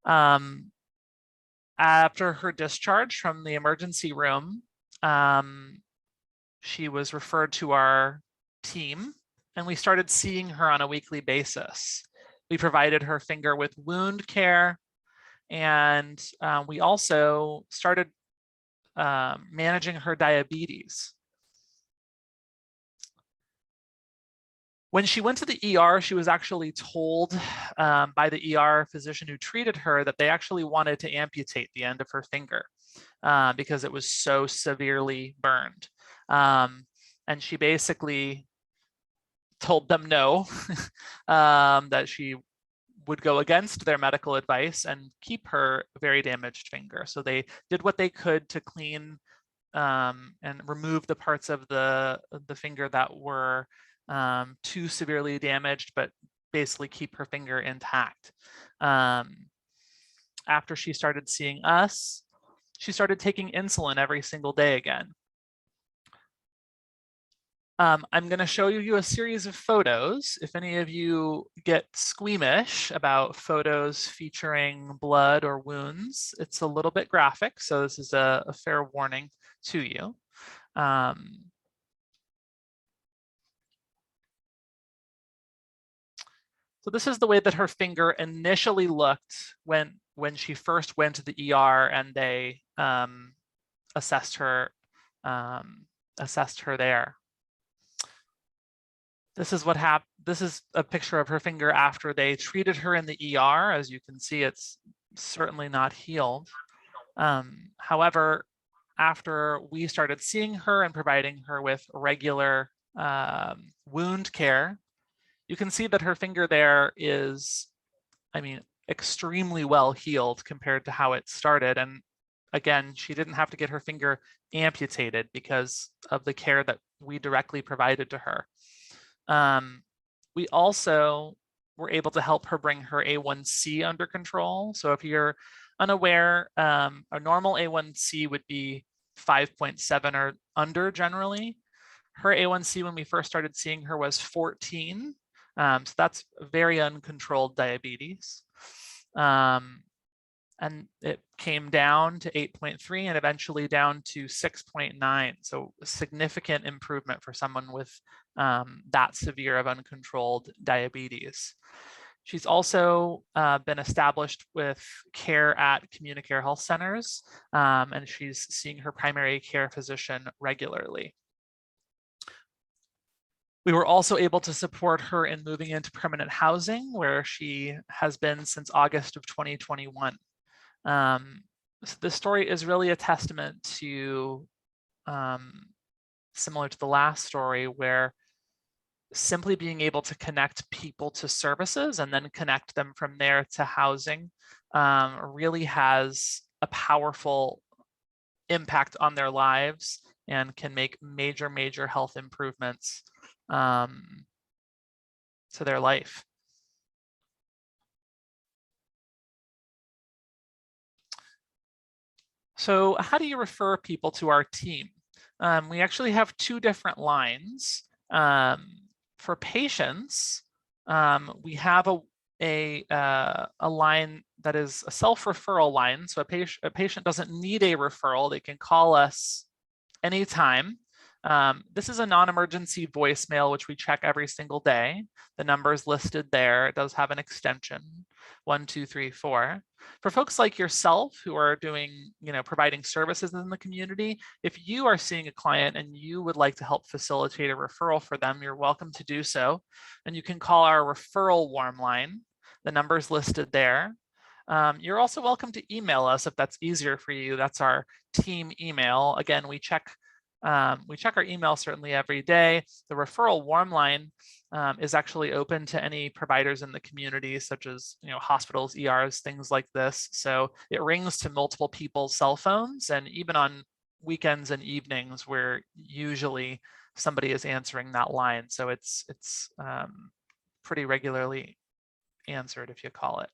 After her discharge from the emergency room, she was referred to our team, and we started seeing her on a weekly basis. We provided her finger with wound care, and we also started managing her diabetes. When she went to the ER, she was actually told by the ER physician who treated her that they actually wanted to amputate the end of her finger because it was so severely burned. And she basically told them no, that she would go against their medical advice and keep her very damaged finger. So they did what they could to clean and remove the parts of the finger that were too severely damaged, but basically keep her finger intact. After she started seeing us, she started taking insulin every single day again. I'm going to show you a series of photos. If any of you get squeamish about photos featuring blood or wounds, it's a little bit graphic, so this is a fair warning to you. So this is the way that her finger initially looked when she first went to the ER and they assessed her there. This is what happened. This is a picture of her finger after they treated her in the ER. As you can see, it's certainly not healed. However, after we started seeing her and providing her with regular wound care, you can see that her finger there is, I mean, extremely well healed compared to how it started. And again, she didn't have to get her finger amputated because of the care that we directly provided to her. We also were able to help her bring her A1C under control. So if you're unaware, a normal A1C would be 5.7 or under generally. Her A1C when we first started seeing her was 14. So that's very uncontrolled diabetes. And it came down to 8.3 and eventually down to 6.9. So a significant improvement for someone with that severe of uncontrolled diabetes. She's also been established with care at CommuniCare health centers, and she's seeing her primary care physician regularly. We were also able to support her in moving into permanent housing, where she has been since August of 2021. So this story is really a testament to, similar to the last story, where simply being able to connect people to services and then connect them from there to housing really has a powerful impact on their lives and can make major, major health improvements to their life. So how do you refer people to our team? We actually have two different lines. For patients, we have a line that is a self-referral line. So a patient doesn't need a referral. They can call us anytime. This is a non-emergency voicemail, which we check every single day. The number is listed there. It does have an extension, 1234. For folks like yourself who are doing, providing services in the community, if you are seeing a client and you would like to help facilitate a referral for them, you're welcome to do so. And you can call our referral warm line. The number is listed there. You're also welcome to email us if that's easier for you. That's our team email. Again, we check our email certainly every day. The referral warm line is actually open to any providers in the community, such as hospitals, ERs, things like this. So it rings to multiple people's cell phones, and even on weekends and evenings, where usually somebody is answering that line. So it's pretty regularly answered if you call it.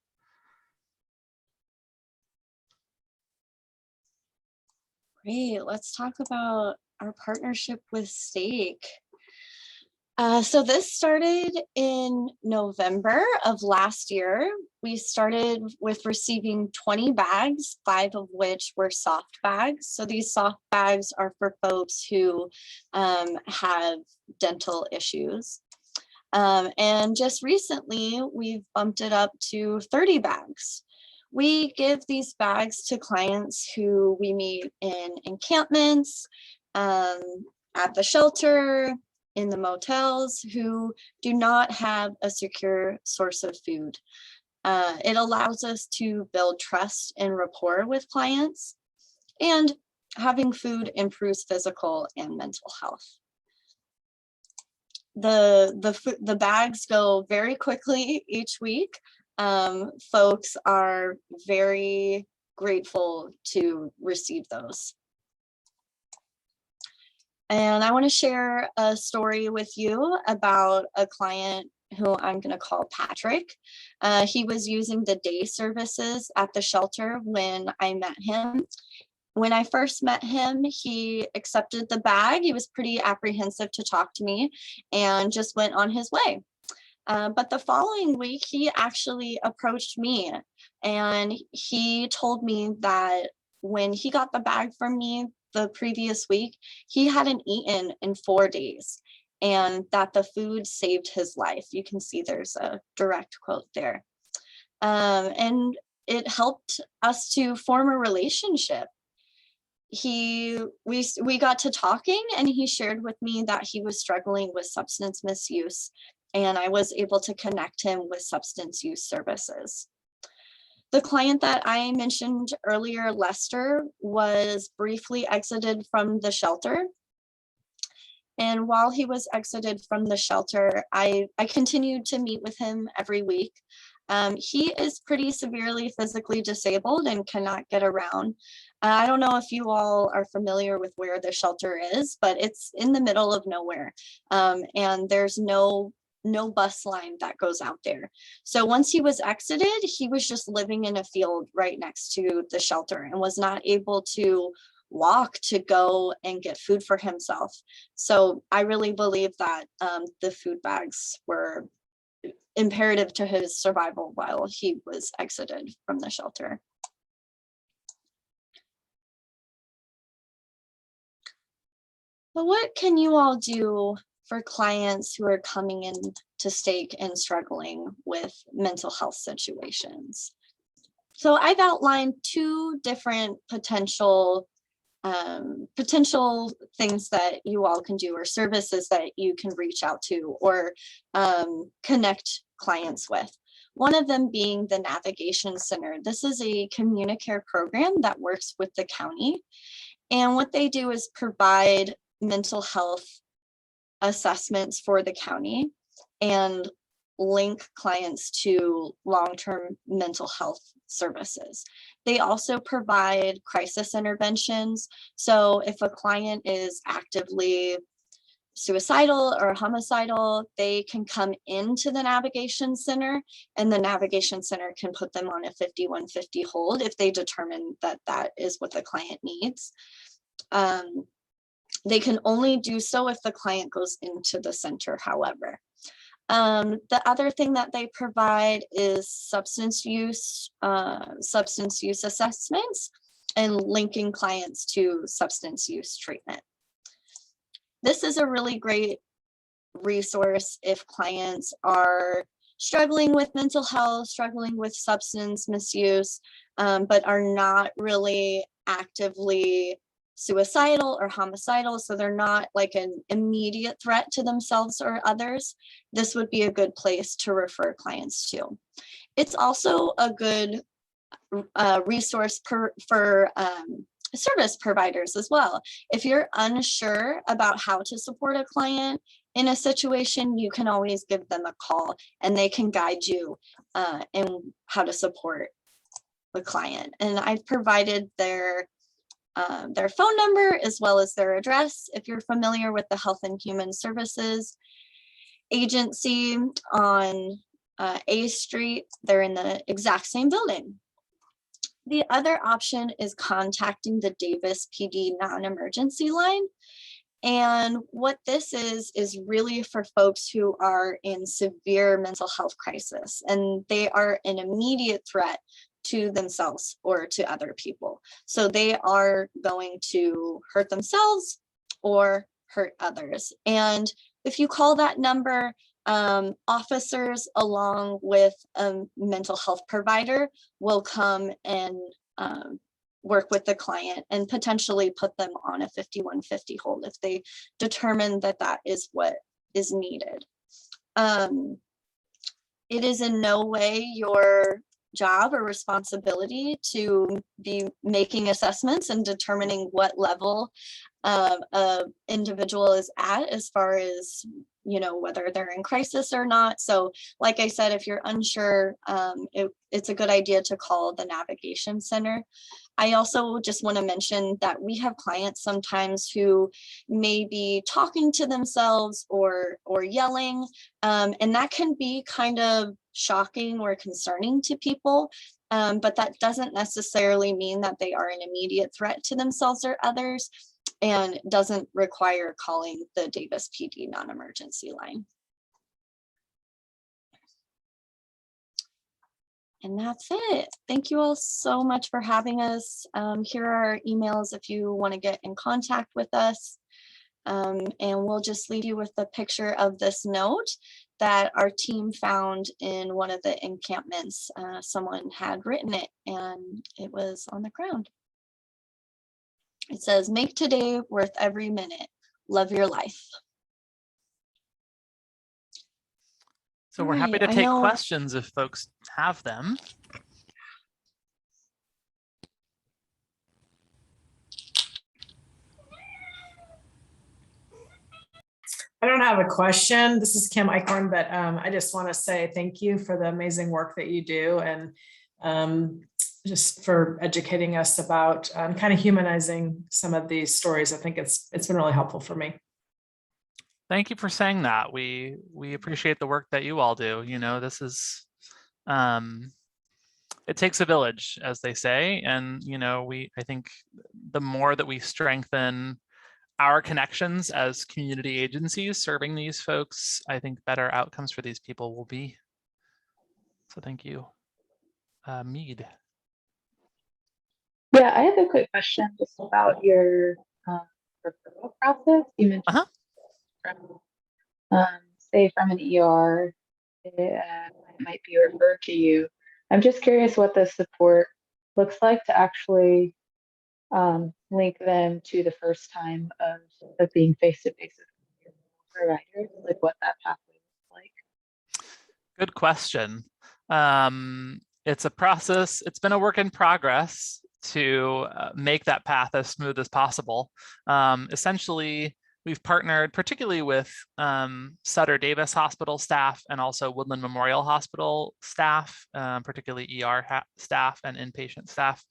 Great. Let's talk about our partnership with STEAC. So this started in November of last year. We started with receiving 20 bags, 5 of which were soft bags. So these soft bags are for folks who have dental issues. And just recently, we've bumped it up to 30 bags. We give these bags to clients who we meet in encampments, at the shelter, in the motels, who do not have a secure source of food. It allows us to build trust and rapport with clients, and having food improves physical and mental health. The bags go very quickly each week. Folks are very grateful to receive those. And I want to share a story with you about a client who I'm going to call Patrick. He was using the day services at the shelter when I met him. When I first met him, he accepted the bag. He was pretty apprehensive to talk to me and just went on his way. But the following week, he actually approached me, and he told me that when he got the bag from me the previous week, he hadn't eaten in 4 days, and that the food saved his life. You can see there's a direct quote there. And it helped us to form a relationship. We got to talking, and he shared with me that he was struggling with substance misuse, and I was able to connect him with substance use services. The client that I mentioned earlier, Lester, was briefly exited from the shelter. And while he was exited from the shelter, I continued to meet with him every week. He is pretty severely physically disabled and cannot get around. I don't know if you all are familiar with where the shelter is, but it's in the middle of nowhere. And there's no bus line that goes out there. So once he was exited, he was just living in a field right next to the shelter and was not able to walk to go and get food for himself. So I really believe that the food bags were imperative to his survival while he was exited from the shelter. But what can you all do for clients who are coming in to STEAC and struggling with mental health situations? So I've outlined 2 different potential things that you all can do, or services that you can reach out to or connect clients with. One of them being the Navigation Center. This is a CommuniCare program that works with the county. And what they do is provide mental health assessments for the county and link clients to long-term mental health services. They also provide crisis interventions. So if a client is actively suicidal or homicidal, they can come into the Navigation Center, and the Navigation Center can put them on a 5150 hold if they determine that that is what the client needs. They can only do so if the client goes into the center, however. The other thing that they provide is substance use assessments and linking clients to substance use treatment. This is a really great resource if clients are struggling with mental health, struggling with substance misuse, but are not really actively suicidal or homicidal, so they're not like an immediate threat to themselves or others. This would be a good place to refer clients to. It's also a good resource for service providers as well. If you're unsure about how to support a client in a situation, you can always give them a call and they can guide you in how to support the client. And I've provided their phone number as well as their address. If you're familiar with the Health and Human Services Agency on A Street, they're in the exact same building. The other option is contacting the Davis PD non-emergency line. And what this is really for folks who are in severe mental health crisis, and they are an immediate threat to themselves or to other people. So they are going to hurt themselves or hurt others. And if you call that number, Officers along with a mental health provider will come and work with the client and potentially put them on a 5150 hold if they determine that that is what is needed. It is in no way your job or responsibility to be making assessments and determining what level an individual is at as far as, you know, whether they're in crisis or not. So like I said, if you're unsure, it's a good idea to call the navigation center. I also just want to mention that we have clients sometimes who may be talking to themselves or yelling, and that can be kind of shocking or concerning to people, but that doesn't necessarily mean that they are an immediate threat to themselves or others, and doesn't require calling the Davis PD non-emergency line. And that's it. Thank you all so much for having us. Here are our emails if you want to get in contact with us. And we'll just leave you with the picture of this note that our team found in one of the encampments. Someone had written it and it was on the ground. It says, "Make today worth every minute. Love your life." So we're happy to take questions if folks have them. I don't have a question. This is Kim Eichhorn, but I just want to say thank you for the amazing work that you do, and just for educating us about kind of humanizing some of these stories. I think it's been really helpful for me. Thank you for saying that. We appreciate the work that you all do. You know, this is, it takes a village, as they say. And, you know, I think the more that we strengthen our connections as community agencies serving these folks, I think better outcomes for these people will be. So thank you. Mead. Yeah, I have a quick question just about your referral process. You mentioned from, say, from an ER, it might be referred to you. I'm just curious what the support looks like to actually link them to the first time of being face-to-face with your providers, like what that pathway looks like. Good question. It's a process. It's been a work in progress to make that path as smooth as possible. Essentially, we've partnered particularly with Sutter Davis Hospital staff and also Woodland Memorial Hospital staff, particularly ER staff and inpatient staff.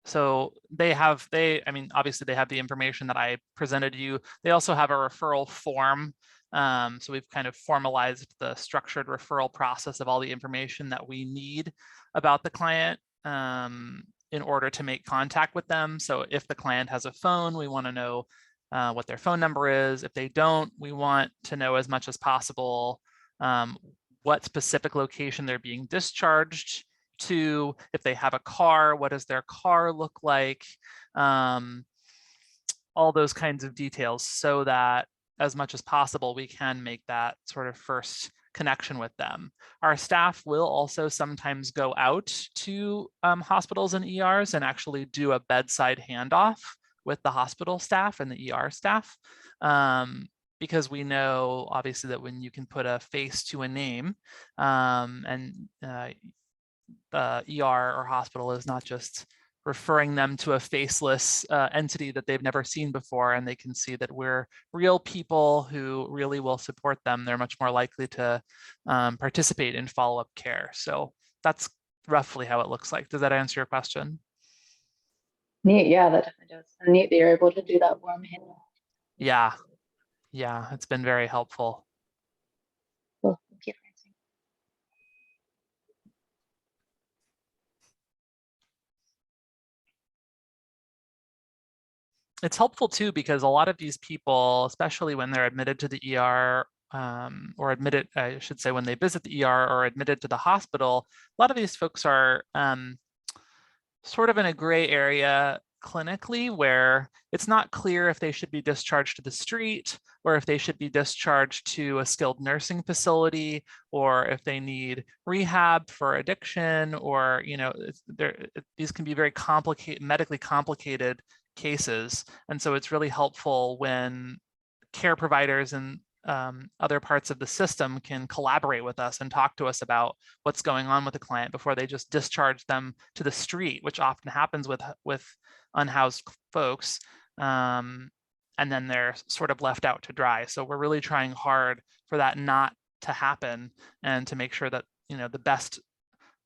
So I mean, obviously they have the information that I presented you. They also have a referral form. So we've kind of formalized the structured referral process of all the information that we need about the client in order to make contact with them. So if the client has a phone, we want to know what their phone number is. If they don't, we want to know as much as possible what specific location they're being discharged to. If they have a car, what does their car look like? All those kinds of details, so that as much as possible, we can make that sort of first connection with them. Our staff will also sometimes go out to hospitals and ERs and actually do a bedside handoff with the hospital staff and the ER staff, because we know obviously that when you can put a face to a name, and the ER or hospital is not just referring them to a faceless entity that they've never seen before, and they can see that we're real people who really will support them, they're much more likely to participate in follow-up care. So that's roughly how it looks like. Does that answer your question? Neat, yeah, that definitely does. And neat that you're able to do that warm handoff. Yeah, it's been very helpful. Cool, thank you. It's helpful too, because a lot of these people, especially when they're admitted to the ER, or admitted, I should say, when they visit the ER or admitted to the hospital, a lot of these folks are sort of in a gray area clinically, where it's not clear if they should be discharged to the street or if they should be discharged to a skilled nursing facility, or if they need rehab for addiction, or, you know, these can be very complicated, medically complicated cases. And so it's really helpful when care providers and other parts of the system can collaborate with us and talk to us about what's going on with the client before they just discharge them to the street, which often happens with unhoused folks. And then they're sort of left out to dry. So we're really trying hard for that not to happen, and to make sure that, you know, the best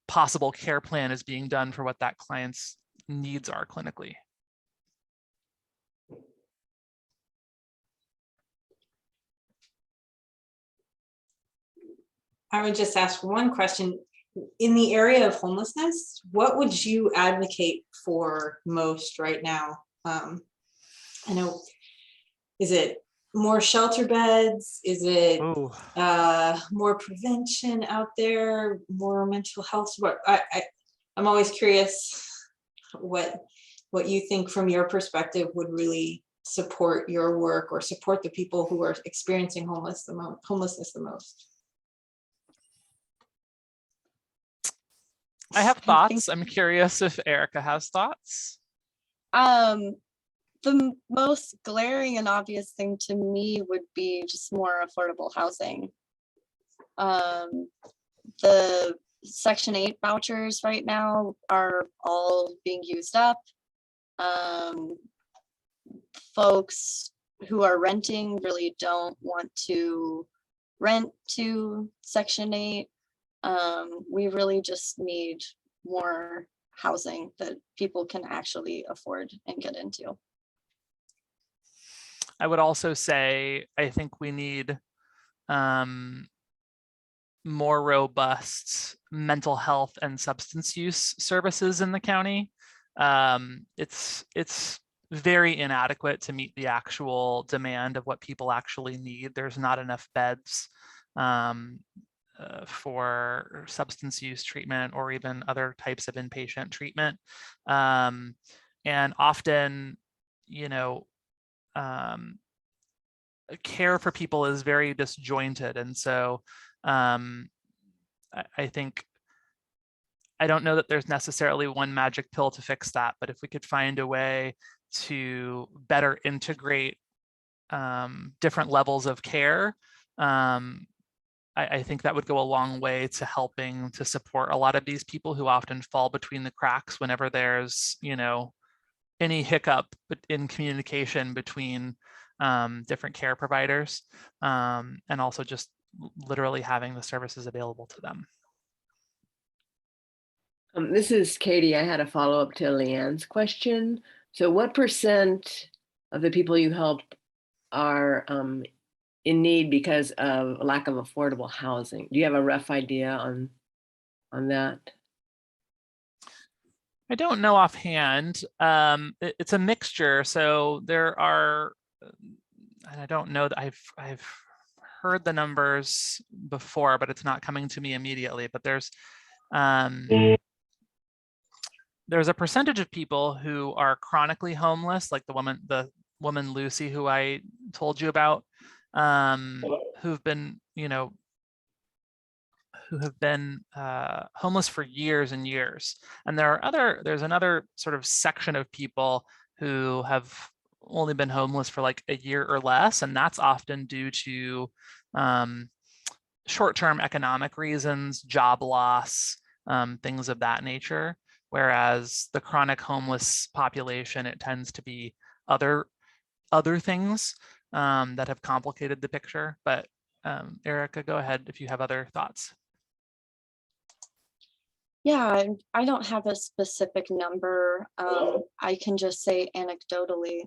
possible care plan is being done for what that client's needs are clinically. I would just ask one question. In the area of homelessness, what would you advocate for most right now? I know, is it more shelter beds? Is it more prevention out there, more mental health support? I'm always curious what you think from your perspective would really support your work or support the people who are experiencing homelessness the most. I have thoughts. I'm curious if Erica has thoughts. The most glaring and obvious thing to me would be just more affordable housing. The Section 8 vouchers right now are all being used up. Folks who are renting really don't want to rent to Section 8. We really just need more housing that people can actually afford and get into. I would also say, I think we need more robust mental health and substance use services in the county. It's very inadequate to meet the actual demand of what people actually need. There's not enough beds for substance use treatment or even other types of inpatient treatment. And often, you know, care for people is very disjointed. And so I think, I don't know that there's necessarily one magic pill to fix that, but if we could find a way to better integrate different levels of care, I think that would go a long way to helping to support a lot of these people who often fall between the cracks whenever there's, you know, any hiccup in communication between different care providers, and also just literally having the services available to them. This is Katie. I had a follow-up to Leanne's question. So what % of the people you helped are in need because of lack of affordable housing? Do you have a rough idea on that? I don't know offhand. It's a mixture. So there are, and I don't know that I've heard the numbers before, but it's not coming to me immediately. But there's a percentage of people who are chronically homeless, like the woman Lucy, who I told you about, who've been, you know, who have been homeless for years and years. And there's another sort of section of people who have only been homeless for like a year or less. And that's often due to short-term economic reasons, job loss, things of that nature. Whereas the chronic homeless population, it tends to be other things that have complicated the picture. But Erica, go ahead if you have other thoughts. Yeah, I don't have a specific number. I can just say anecdotally.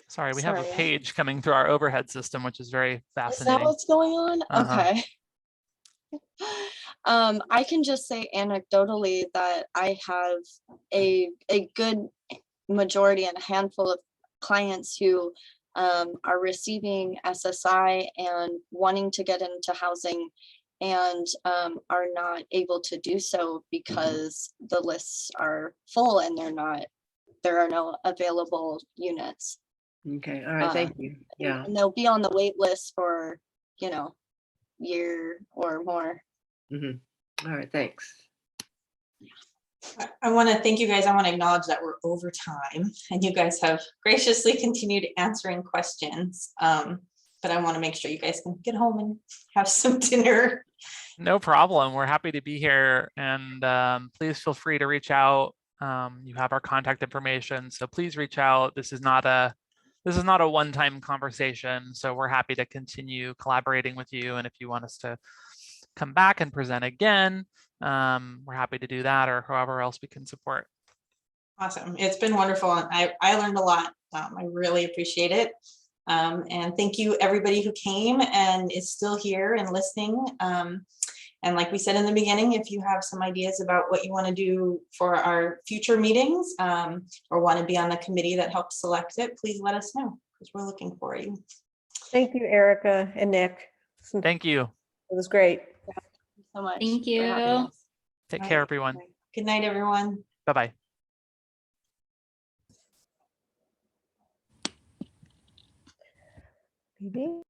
Sorry, we have a page coming through our overhead system, which is very fascinating. Is that what's going on? Okay. I can just say anecdotally that I have a good majority and a handful of clients who are receiving SSI and wanting to get into housing and are not able to do so because the lists are full and they're not there are no available units. Okay, all right, thank you. Yeah. And they'll be on the wait list for, year or more. All right, thanks. I want to thank you guys. I want to acknowledge that we're over time and you guys have graciously continued answering questions. But I want to make sure you guys can get home and have some dinner. No problem. We're happy to be here, and please feel free to reach out. You have our contact information, so please reach out. This is not a one-time conversation, so we're happy to continue collaborating with you. And if you want us to come back and present again, we're happy to do that, or however else we can support. Awesome. It's been wonderful, and I learned a lot. I really appreciate it. And thank you everybody who came and is still here and listening. And like we said in the beginning, if you have some ideas about what you want to do for our future meetings, or want to be on the committee that helps select it, please let us know, because we're looking for you. Thank you, Erica and Nick. Thank you. It was great. Thank you so much. Thank for you. having us. Take All care, right. everyone. Good night, everyone. Bye-bye. Maybe.